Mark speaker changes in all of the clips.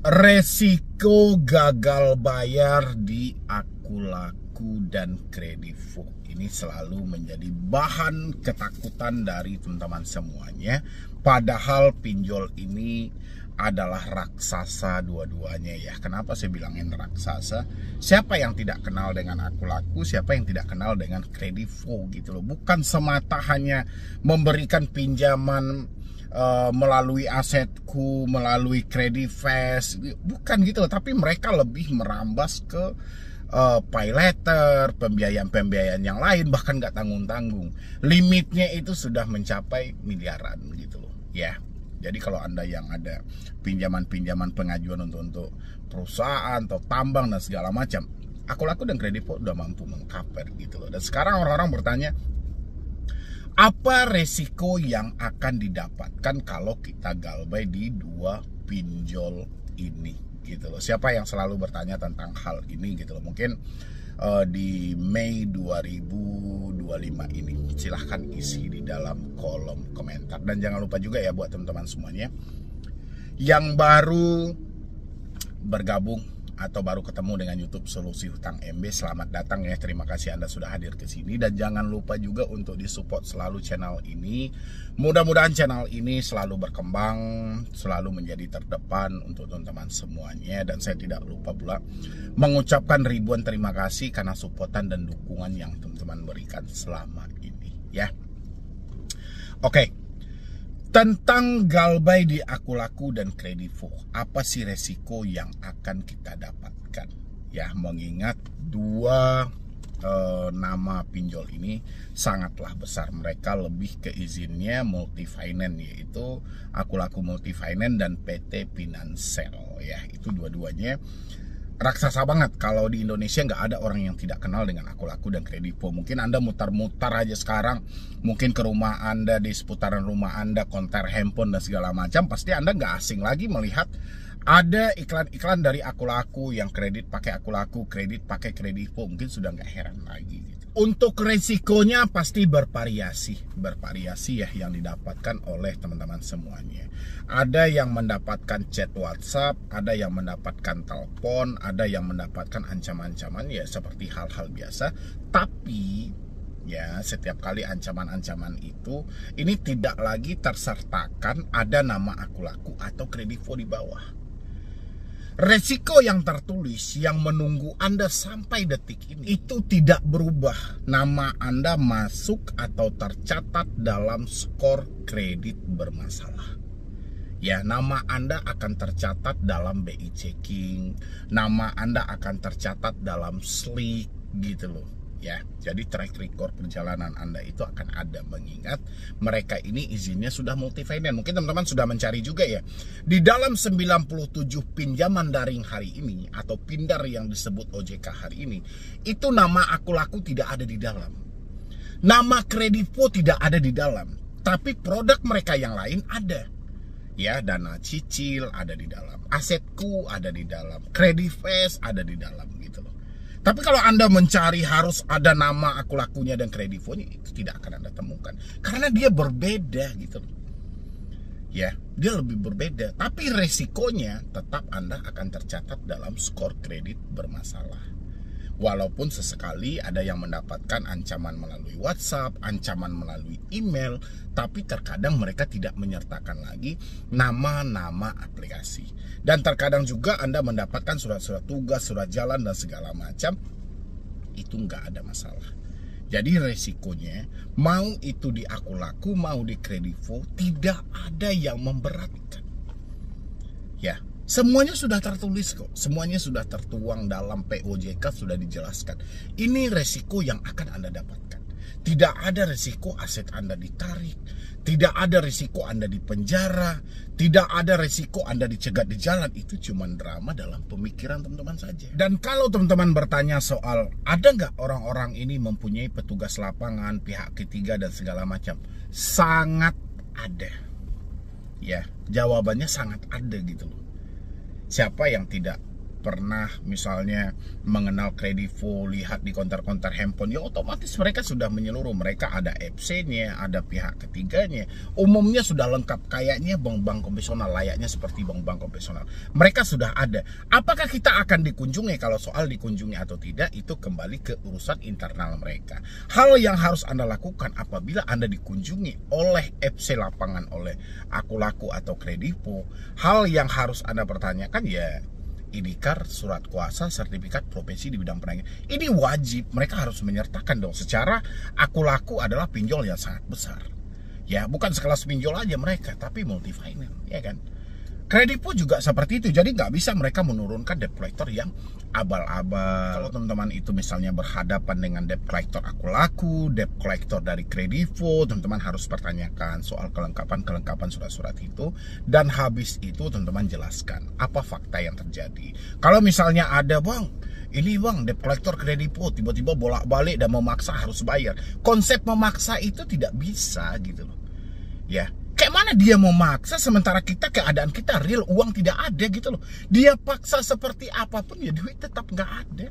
Speaker 1: Resiko gagal bayar di Akulaku dan Kredivo ini selalu menjadi bahan ketakutan dari teman-teman semuanya. Padahal pinjol ini adalah raksasa dua-duanya ya. Kenapa saya bilangin raksasa? Siapa yang tidak kenal dengan Akulaku, siapa yang tidak kenal dengan Kredivo gitu loh. Bukan semata hanya memberikan pinjaman melalui asetku, melalui Credifast, bukan gitu loh, tapi mereka lebih merambas ke pay letter, pembiayaan-pembiayaan yang lain, bahkan nggak tanggung-tanggung. Limitnya itu sudah mencapai miliaran gitu loh ya. Jadi kalau Anda yang ada pinjaman-pinjaman pengajuan untuk perusahaan atau tambang dan segala macam, Akulaku dan Kredivo udah mampu mengcover gitu loh. Dan sekarang orang-orang bertanya, apa resiko yang akan didapatkan kalau kita galbay di dua pinjol ini gitu loh. Siapa yang selalu bertanya tentang hal ini gitu loh. Mungkin di Mei 2025 ini silahkan isi di dalam kolom komentar. Dan jangan lupa juga ya buat teman-teman semuanya yang baru bergabung atau baru ketemu dengan YouTube Solusi Hutang MB, selamat datang ya. Terima kasih Anda sudah hadir ke sini dan jangan lupa juga untuk disupport selalu channel ini. Mudah-mudahan channel ini selalu berkembang, selalu menjadi terdepan untuk teman-teman semuanya. Dan saya tidak lupa pula mengucapkan ribuan terima kasih karena supportan dan dukungan yang teman-teman berikan selama ini ya. Oke. Tentang galbay di Akulaku dan Kredivo, apa sih resiko yang akan kita dapatkan? Ya, mengingat dua nama pinjol ini sangatlah besar. Mereka lebih ke izinnya multi finance, yaitu Akulaku Multi Finance dan PT Finansel ya. Itu dua-duanya raksasa banget. Kalau di Indonesia nggak ada orang yang tidak kenal dengan Akulaku dan Kredivo. Mungkin Anda mutar-mutar aja sekarang, mungkin ke rumah Anda, di seputaran rumah Anda, konter handphone dan segala macam, pasti Anda nggak asing lagi melihat ada iklan-iklan dari Akulaku yang kredit pakai Akulaku, kredit pakai Kredivo. Mungkin sudah nggak heran lagi gitu. Untuk resikonya pasti bervariasi ya yang didapatkan oleh teman-teman semuanya. Ada yang mendapatkan chat WhatsApp, ada yang mendapatkan telepon, ada yang mendapatkan ancaman-ancaman ya seperti hal-hal biasa. Tapi ya setiap kali ancaman-ancaman itu ini tidak lagi tersertakan ada nama Akulaku atau Kredivo di bawah. Resiko yang tertulis yang menunggu Anda sampai detik ini itu tidak berubah. Nama Anda masuk atau tercatat dalam skor kredit bermasalah. Ya, nama Anda akan tercatat dalam BI checking, nama Anda akan tercatat dalam SLIK gitu loh. Ya, jadi track record perjalanan Anda itu akan ada, mengingat mereka ini izinnya sudah multi finance. Mungkin teman-teman sudah mencari juga ya. Di dalam 97 pinjaman daring hari ini atau pindar yang disebut OJK hari ini, itu nama Akulaku tidak ada di dalam. Nama Kredivo tidak ada di dalam, tapi produk mereka yang lain ada. Ya, dana cicil ada di dalam, asetku ada di dalam, Credifast ada di dalam gitu loh. Tapi kalau Anda mencari harus ada nama Akulakunya dan Kredivonya, itu tidak akan Anda temukan. Karena dia berbeda gitu. Ya, dia lebih berbeda. Tapi resikonya tetap Anda akan tercatat dalam skor kredit bermasalah. Walaupun sesekali ada yang mendapatkan ancaman melalui WhatsApp, ancaman melalui email, tapi terkadang mereka tidak menyertakan lagi nama-nama aplikasi. Dan terkadang juga Anda mendapatkan surat-surat tugas, surat jalan, dan segala macam. Itu nggak ada masalah. Jadi resikonya, mau itu di Akulaku, mau di Kredivo, tidak ada yang memberatkan. Ya. Semuanya sudah tertulis kok, semuanya sudah tertuang dalam POJK, sudah dijelaskan. Ini resiko yang akan Anda dapatkan. Tidak ada resiko aset Anda ditarik, tidak ada resiko Anda dipenjara, tidak ada resiko Anda dicegat di jalan. Itu cuma drama dalam pemikiran teman-teman saja. Dan kalau teman-teman bertanya soal ada nggak orang-orang ini mempunyai petugas lapangan, pihak ketiga dan segala macam, sangat ada. Ya, jawabannya sangat ada gitu loh. Siapa yang tidak pernah misalnya mengenal Kredivo, lihat di konter-konter handphone, ya otomatis mereka sudah menyeluruh. Mereka ada FC-nya, ada pihak ketiganya. Umumnya sudah lengkap, kayaknya bank-bank konvensional, layaknya seperti bank-bank konvensional. Mereka sudah ada. Apakah kita akan dikunjungi? Kalau soal dikunjungi atau tidak, itu kembali ke urusan internal mereka. Hal yang harus Anda lakukan apabila Anda dikunjungi oleh FC lapangan, oleh Akulaku atau Kredivo, hal yang harus Anda pertanyakan ya IDKAR, surat kuasa, sertifikat profesi di bidang penagihan. Ini wajib, mereka harus menyertakan dong. Secara Akulaku adalah pinjol yang sangat besar. Ya, bukan sekelas pinjol aja mereka, tapi multi finance, ya kan? Kredivo juga seperti itu, jadi nggak bisa mereka menurunkan debt collector yang abal-abal. Kalau teman-teman itu misalnya berhadapan dengan debt collector Akulaku, debt collector dari Kredivo, teman-teman harus pertanyakan soal kelengkapan surat-surat itu. Dan habis itu teman-teman jelaskan apa fakta yang terjadi. Kalau misalnya ada bang, ini bang debt collector Kredivo tiba-tiba bolak-balik dan memaksa harus bayar. Konsep memaksa itu tidak bisa gitu loh. Ya. Kayak mana dia mau maksa sementara keadaan kita real, uang tidak ada gitu loh. Dia paksa seperti apapun ya duit tetap nggak ada.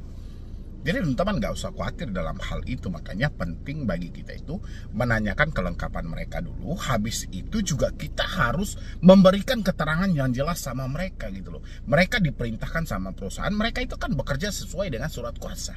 Speaker 1: Jadi teman-teman nggak usah khawatir dalam hal itu. Makanya penting bagi kita itu menanyakan kelengkapan mereka dulu. Habis itu juga kita harus memberikan keterangan yang jelas sama mereka gitu loh. Mereka diperintahkan sama perusahaan, mereka itu kan bekerja sesuai dengan surat kuasa.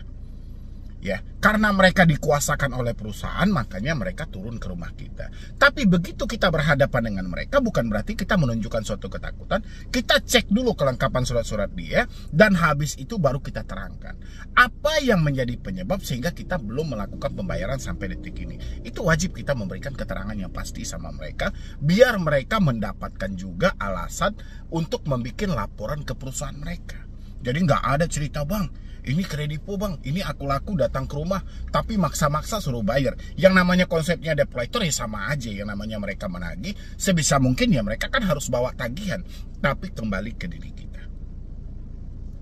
Speaker 1: Ya, karena mereka dikuasakan oleh perusahaan, makanya mereka turun ke rumah kita. Tapi begitu kita berhadapan dengan mereka, bukan berarti kita menunjukkan suatu ketakutan. Kita cek dulu kelengkapan surat-surat dia, dan habis itu baru kita terangkan apa yang menjadi penyebab sehingga kita belum melakukan pembayaran sampai detik ini. Itu wajib kita memberikan keterangan yang pasti sama mereka, biar mereka mendapatkan juga alasan untuk membuat laporan ke perusahaan mereka. Jadi nggak ada cerita bang, ini Kredivo bang, ini Akulaku datang ke rumah tapi maksa-maksa suruh bayar. Yang namanya konsepnya debt collector ya sama aja. Yang namanya mereka menagih, sebisa mungkin ya mereka kan harus bawa tagihan. Tapi kembali ke diri kita.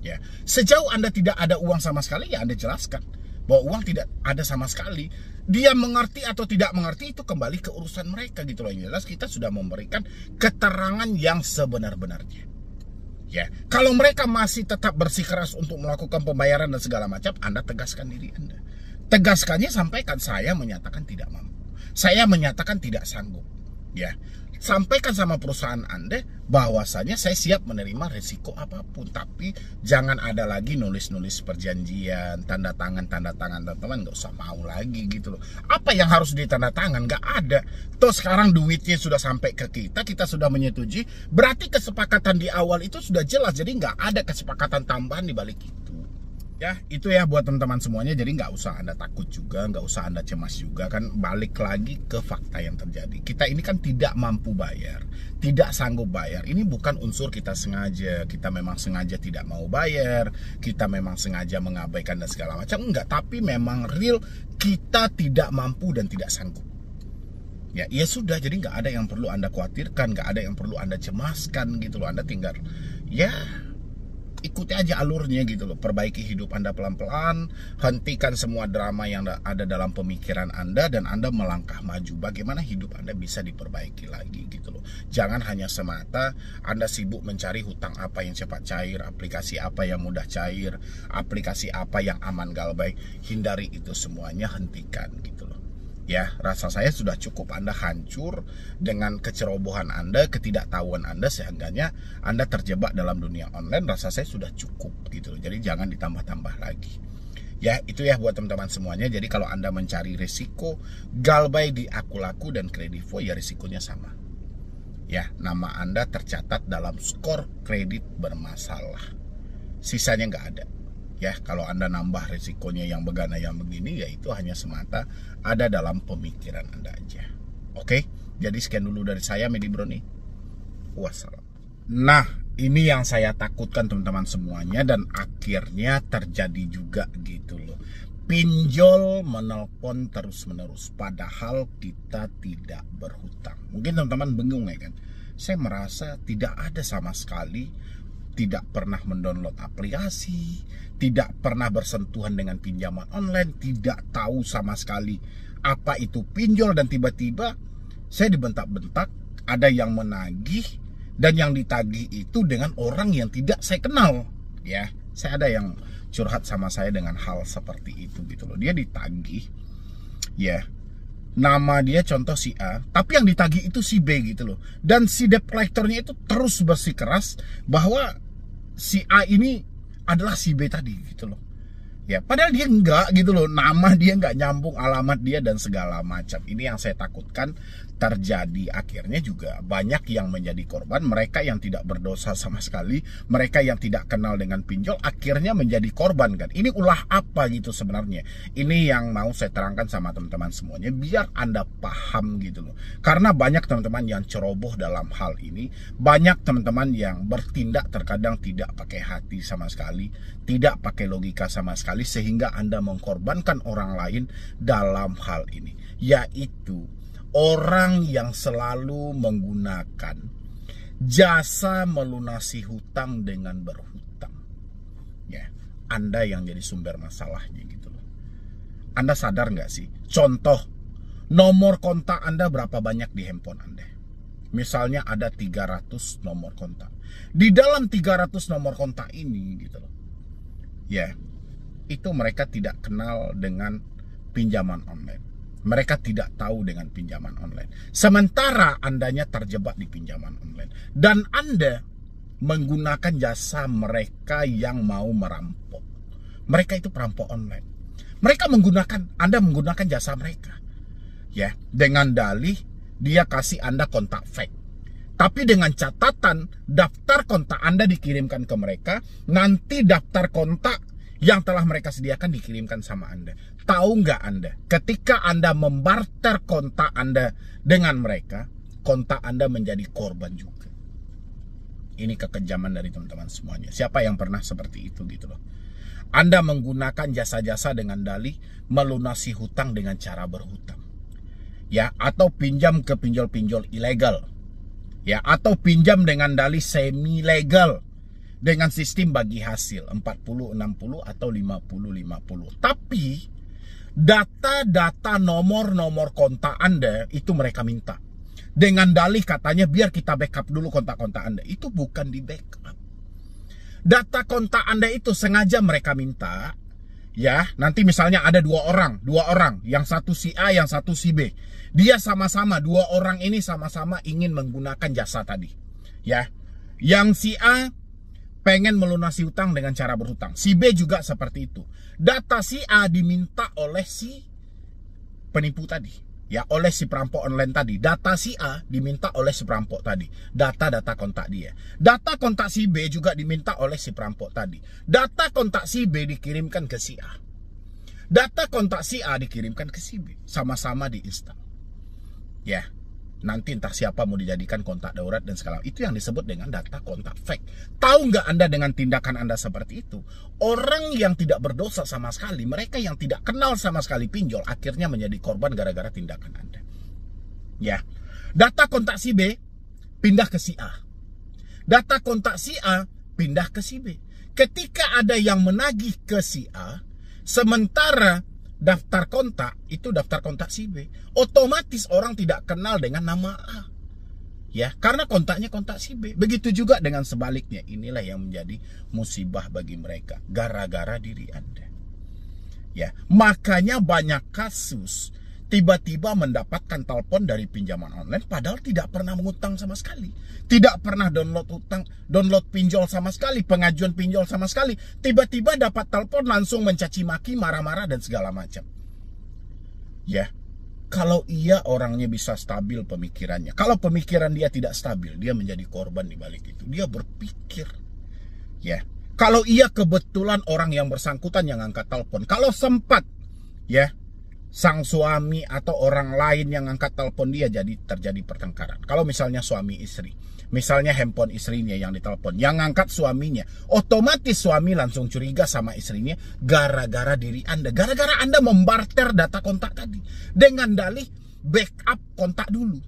Speaker 1: Ya, sejauh Anda tidak ada uang sama sekali, ya Anda jelaskan bahwa uang tidak ada sama sekali. Dia mengerti atau tidak mengerti itu kembali ke urusan mereka gitu loh. Yang jelas kita sudah memberikan keterangan yang sebenar-benarnya. Ya, kalau mereka masih tetap bersikeras untuk melakukan pembayaran dan segala macam, Anda tegaskan diri Anda. Tegaskannya, sampaikan saya menyatakan tidak mampu. Saya menyatakan tidak sanggup. Ya, sampaikan sama perusahaan Anda bahwasanya saya siap menerima resiko apapun, tapi jangan ada lagi nulis-nulis perjanjian, tanda tangan, teman-teman nggak usah mau lagi gitu loh. Apa yang harus ditanda tangan? Nggak ada. Toh sekarang duitnya sudah sampai ke kita sudah menyetujui, berarti kesepakatan di awal itu sudah jelas, jadi nggak ada kesepakatan tambahan di balik itu. Ya, itu ya buat teman-teman semuanya. Jadi nggak usah Anda takut juga, nggak usah Anda cemas juga. Kan balik lagi ke fakta yang terjadi. Kita ini kan tidak mampu bayar, tidak sanggup bayar. Ini bukan unsur kita sengaja, kita memang sengaja tidak mau bayar, kita memang sengaja mengabaikan dan segala macam. Enggak, tapi memang real kita tidak mampu dan tidak sanggup. Ya, ya sudah, jadi nggak ada yang perlu Anda khawatirkan, nggak ada yang perlu Anda cemaskan gitu loh. Anda tinggal ya ikuti aja alurnya gitu loh. Perbaiki hidup Anda pelan-pelan, hentikan semua drama yang ada dalam pemikiran Anda, dan Anda melangkah maju. Bagaimana hidup Anda bisa diperbaiki lagi gitu loh. Jangan hanya semata Anda sibuk mencari hutang apa yang cepat cair, aplikasi apa yang mudah cair, aplikasi apa yang aman galbay. Hindari itu semuanya, hentikan gitu loh. Ya, rasa saya sudah cukup Anda hancur dengan kecerobohan Anda, ketidaktahuan Anda, sehingganya Anda terjebak dalam dunia online. Rasa saya sudah cukup gitu. Jadi jangan ditambah-tambah lagi. Ya, itu ya buat teman-teman semuanya. Jadi kalau Anda mencari risiko galbay di Akulaku dan Kredivo, ya risikonya sama. Ya, nama Anda tercatat dalam skor kredit bermasalah. Sisanya nggak ada. Ya, kalau Anda nambah risikonya yang begana yang begini, ya itu hanya semata ada dalam pemikiran Anda aja. Oke, jadi sekian dulu dari saya, Medi Broni. Wassalam. Nah, ini yang saya takutkan teman-teman semuanya, dan akhirnya terjadi juga gitu loh. Pinjol menelpon terus-menerus, padahal kita tidak berhutang. Mungkin teman-teman bingung ya kan? Saya merasa tidak ada sama sekali, tidak pernah mendownload aplikasi, tidak pernah bersentuhan dengan pinjaman online, tidak tahu sama sekali apa itu pinjol, dan tiba-tiba saya dibentak-bentak, ada yang menagih, dan yang ditagih itu dengan orang yang tidak saya kenal. Ya, Saya ada yang curhat sama saya dengan hal seperti itu gitu loh. Dia ditagih, ya, nama dia contoh si A, tapi yang ditagih itu si B gitu loh. Dan si debt collectornya itu terus bersikeras bahwa si A ini adalah si B tadi gitu loh. Ya, padahal dia enggak gitu loh, nama dia enggak nyambung, alamat dia dan segala macam. Ini yang saya takutkan terjadi. Akhirnya juga banyak yang menjadi korban, mereka yang tidak berdosa sama sekali, mereka yang tidak kenal dengan pinjol akhirnya menjadi korban kan. Ini ulah apa gitu sebenarnya. Ini yang mau saya terangkan sama teman-teman semuanya biar Anda paham gitu loh. Karena banyak teman-teman yang ceroboh dalam hal ini, banyak teman-teman yang bertindak terkadang tidak pakai hati sama sekali, tidak pakai logika sama sekali, sehingga Anda mengkorbankan orang lain dalam hal ini, yaitu orang yang selalu menggunakan jasa melunasi hutang dengan berhutang. Ya, Anda yang jadi sumber masalahnya gitu loh. Anda sadar nggak sih? Contoh, nomor kontak Anda berapa banyak di handphone Anda? Misalnya ada 300 nomor kontak. Di dalam 300 nomor kontak ini gitu loh, ya, itu mereka tidak kenal dengan pinjaman online. Mereka tidak tahu dengan pinjaman online. Sementara Andanya terjebak di pinjaman online. Dan Anda menggunakan jasa mereka yang mau merampok. Mereka itu perampok online. Anda menggunakan jasa mereka. Ya, dengan dalih dia kasih Anda kontak fake. Tapi dengan catatan daftar kontak Anda dikirimkan ke mereka, nanti daftar kontak yang telah mereka sediakan dikirimkan sama Anda. Tahu nggak Anda, ketika Anda membarter kontak Anda dengan mereka, kontak Anda menjadi korban juga. Ini kekejaman dari teman-teman semuanya. Siapa yang pernah seperti itu gitu loh. Anda menggunakan jasa-jasa dengan dalih melunasi hutang dengan cara berhutang. Ya, atau pinjam ke pinjol-pinjol ilegal. Ya, atau pinjam dengan dalih semi legal. Dengan sistem bagi hasil 40-60 atau 50-50. Tapi data-data nomor-nomor kontak Anda itu mereka minta. Dengan dalih katanya biar kita backup dulu kontak-kontak Anda. Itu bukan di backup. Data kontak Anda itu sengaja mereka minta. Ya, nanti misalnya ada dua orang, yang satu si A, yang satu si B. Dia sama-sama, dua orang ini sama-sama ingin menggunakan jasa tadi. Ya, yang si A pengen melunasi hutang dengan cara berhutang. Si B juga seperti itu. Data si A diminta oleh si penipu tadi. Ya, oleh si perampok online tadi. Data si A diminta oleh si perampok tadi. Data-data kontak dia. Data kontak si B juga diminta oleh si perampok tadi. Data kontak si B dikirimkan ke si A. Data kontak si A dikirimkan ke si B. Sama-sama diinstal. Ya. Nanti entah siapa mau dijadikan kontak darurat dan segala. Itu yang disebut dengan data kontak fake. Tahu nggak Anda dengan tindakan Anda seperti itu? Orang yang tidak berdosa sama sekali, mereka yang tidak kenal sama sekali pinjol, akhirnya menjadi korban gara-gara tindakan Anda. Ya, data kontak si B pindah ke si A. Data kontak si A pindah ke si B. Ketika ada yang menagih ke si A, sementara daftar kontak itu daftar kontak si B, otomatis orang tidak kenal dengan nama A. Ya, karena kontaknya kontak si B. Begitu juga dengan sebaliknya. Inilah yang menjadi musibah bagi mereka gara-gara diri Anda. Ya, makanya banyak kasus tiba-tiba mendapatkan telepon dari pinjaman online padahal tidak pernah mengutang sama sekali. Tidak pernah download pinjol sama sekali, pengajuan pinjol sama sekali. Tiba-tiba dapat telepon langsung mencaci maki, marah-marah dan segala macam. Ya, kalau ia orangnya bisa stabil pemikirannya. Kalau pemikiran dia tidak stabil, dia menjadi korban di balik itu. Dia berpikir. Ya, kalau ia kebetulan orang yang bersangkutan yang angkat telepon, kalau sempat ya sang suami atau orang lain yang angkat telepon dia, jadi terjadi pertengkaran. Kalau misalnya suami istri, misalnya handphone istrinya yang ditelepon, yang angkat suaminya, otomatis suami langsung curiga sama istrinya gara-gara diri Anda, gara-gara Anda membarter data kontak tadi dengan dalih backup kontak dulu.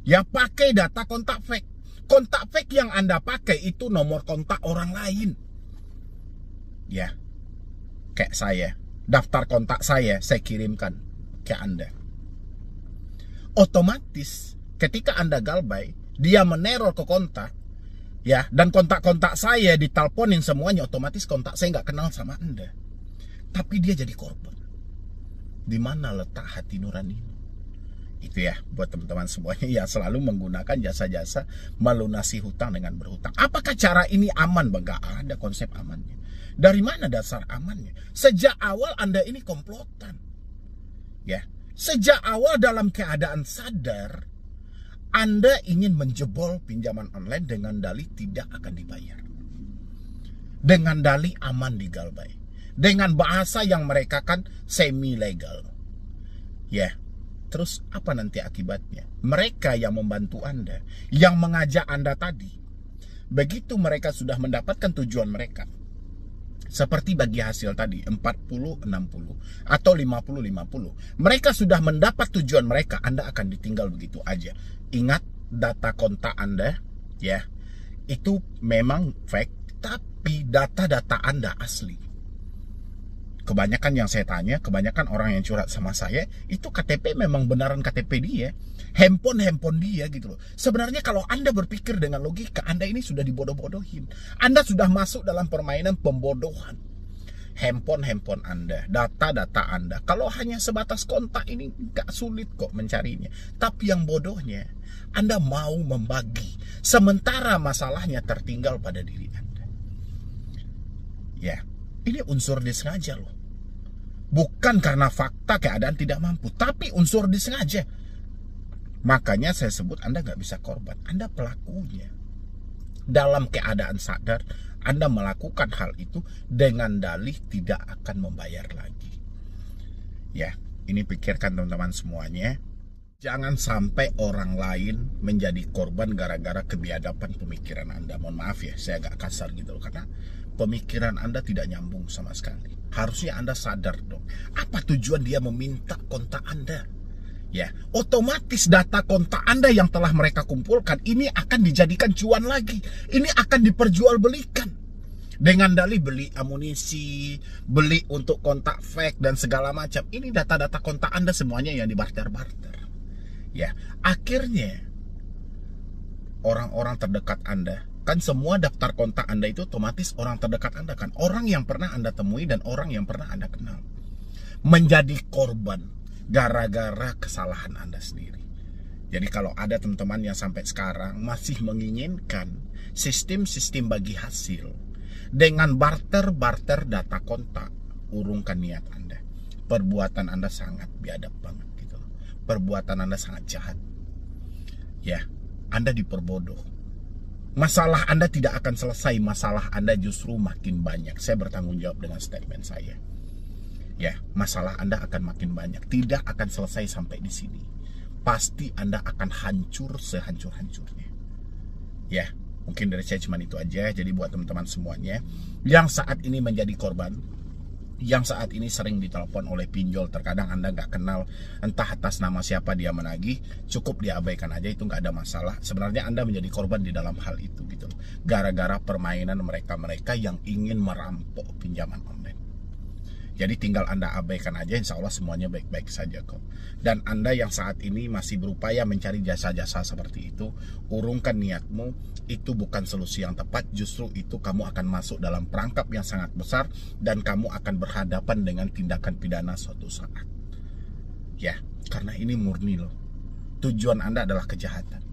Speaker 1: Ya, pakai data kontak fake. Kontak fake yang Anda pakai itu nomor kontak orang lain. Ya, kayak saya, daftar kontak saya kirimkan ke Anda. Otomatis ketika Anda galbay, dia meneror ke kontak, Ya, dan kontak-kontak saya diteleponin semuanya, otomatis kontak saya nggak kenal sama Anda. Tapi dia jadi korban. Di mana letak hati nurani? Itu ya, buat teman-teman semuanya yang selalu menggunakan jasa-jasa melunasi hutang dengan berhutang. Apakah cara ini aman? Nggak ada konsep amannya. Dari mana dasar amannya? Sejak awal Anda ini komplotan. Ya, sejak awal dalam keadaan sadar, Anda ingin menjebol pinjaman online dengan dalih tidak akan dibayar. Dengan dalih aman digalbay. Dengan bahasa yang mereka kan semi legal. Ya, terus apa nanti akibatnya? Mereka yang membantu Anda, yang mengajak Anda tadi, begitu mereka sudah mendapatkan tujuan mereka, seperti bagi hasil tadi 40-60 atau 50-50, mereka sudah mendapat tujuan mereka, Anda akan ditinggal begitu aja. Ingat, data kontak Anda ya, itu memang fake, tapi data-data Anda asli. Kebanyakan yang saya tanya, kebanyakan orang yang curhat sama saya, itu KTP memang benaran KTP dia, handphone dia gitu loh. Sebenarnya kalau Anda berpikir dengan logika, Anda ini sudah dibodoh-bodohin. Anda sudah masuk dalam permainan pembodohan. Handphone Anda, data-data Anda, kalau hanya sebatas kontak ini gak sulit kok mencarinya. Tapi yang bodohnya, Anda mau membagi, sementara masalahnya tertinggal pada diri Anda. Ya, ini unsur disengaja loh. Bukan karena fakta keadaan tidak mampu, tapi unsur disengaja. Makanya saya sebut Anda gak bisa korban, Anda pelakunya. Dalam keadaan sadar, Anda melakukan hal itu dengan dalih tidak akan membayar lagi. Ya, ini pikirkan teman-teman semuanya. Jangan sampai orang lain menjadi korban gara-gara kebiadaban pemikiran Anda. Mohon maaf ya, saya agak kasar gitu loh, karena pemikiran Anda tidak nyambung sama sekali. Harusnya Anda sadar dong, apa tujuan dia meminta kontak Anda. Ya, otomatis data kontak Anda yang telah mereka kumpulkan ini akan dijadikan cuan lagi. Ini akan diperjualbelikan dengan dalih beli amunisi, beli untuk kontak fake dan segala macam. Ini data-data kontak Anda semuanya yang dibarter-barter. Ya, akhirnya orang-orang terdekat Anda, kan semua daftar kontak Anda itu otomatis orang terdekat Anda kan, orang yang pernah Anda temui dan orang yang pernah Anda kenal, menjadi korban gara-gara kesalahan Anda sendiri. Jadi kalau ada teman-teman yang sampai sekarang masih menginginkan sistem-sistem bagi hasil dengan barter-barter data kontak, urungkan niat Anda. Perbuatan Anda sangat biadab banget gitu. Perbuatan Anda sangat jahat. Ya, Anda diperbodoh. Masalah Anda tidak akan selesai, masalah Anda justru makin banyak. Saya bertanggung jawab dengan statement saya. Ya, masalah Anda akan makin banyak, tidak akan selesai sampai di sini. Pasti Anda akan hancur sehancur-hancurnya. Ya, mungkin dari saya cuma itu aja. Jadi buat teman-teman semuanya yang saat ini menjadi korban, yang saat ini sering ditelepon oleh pinjol, terkadang Anda nggak kenal entah atas nama siapa dia menagih, cukup diabaikan aja, itu nggak ada masalah. Sebenarnya Anda menjadi korban di dalam hal itu gitu, gara-gara permainan mereka-mereka yang ingin merampok pinjaman online. Jadi tinggal Anda abaikan aja, insya Allah semuanya baik-baik saja kok. Dan Anda yang saat ini masih berupaya mencari jasa-jasa seperti itu, urungkan niatmu, itu bukan solusi yang tepat. Justru itu kamu akan masuk dalam perangkap yang sangat besar, dan kamu akan berhadapan dengan tindakan pidana suatu saat. Ya, karena ini murni loh. Tujuan Anda adalah kejahatan.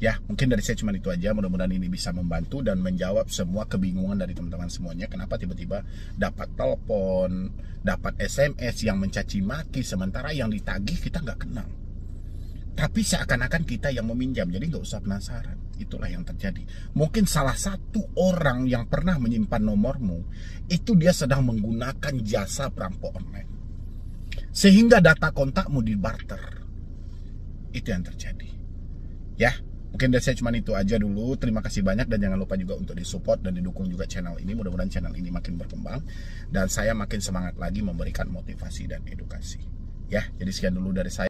Speaker 1: Ya, mungkin dari saya cuma itu aja. Mudah-mudahan ini bisa membantu dan menjawab semua kebingungan dari teman-teman semuanya. Kenapa tiba-tiba dapat telepon, dapat SMS yang mencaci maki, sementara yang ditagih kita nggak kenal. Tapi seakan-akan kita yang meminjam, jadi nggak usah penasaran. Itulah yang terjadi. Mungkin salah satu orang yang pernah menyimpan nomormu, itu dia sedang menggunakan jasa perampok online. Sehingga data kontakmu dibarter. Itu yang terjadi. Ya. Mungkin dari saya cuma itu aja dulu. Terima kasih banyak dan jangan lupa juga untuk disupport dan didukung juga channel ini. Mudah-mudahan channel ini makin berkembang dan saya makin semangat lagi memberikan motivasi dan edukasi. Ya, jadi sekian dulu dari saya.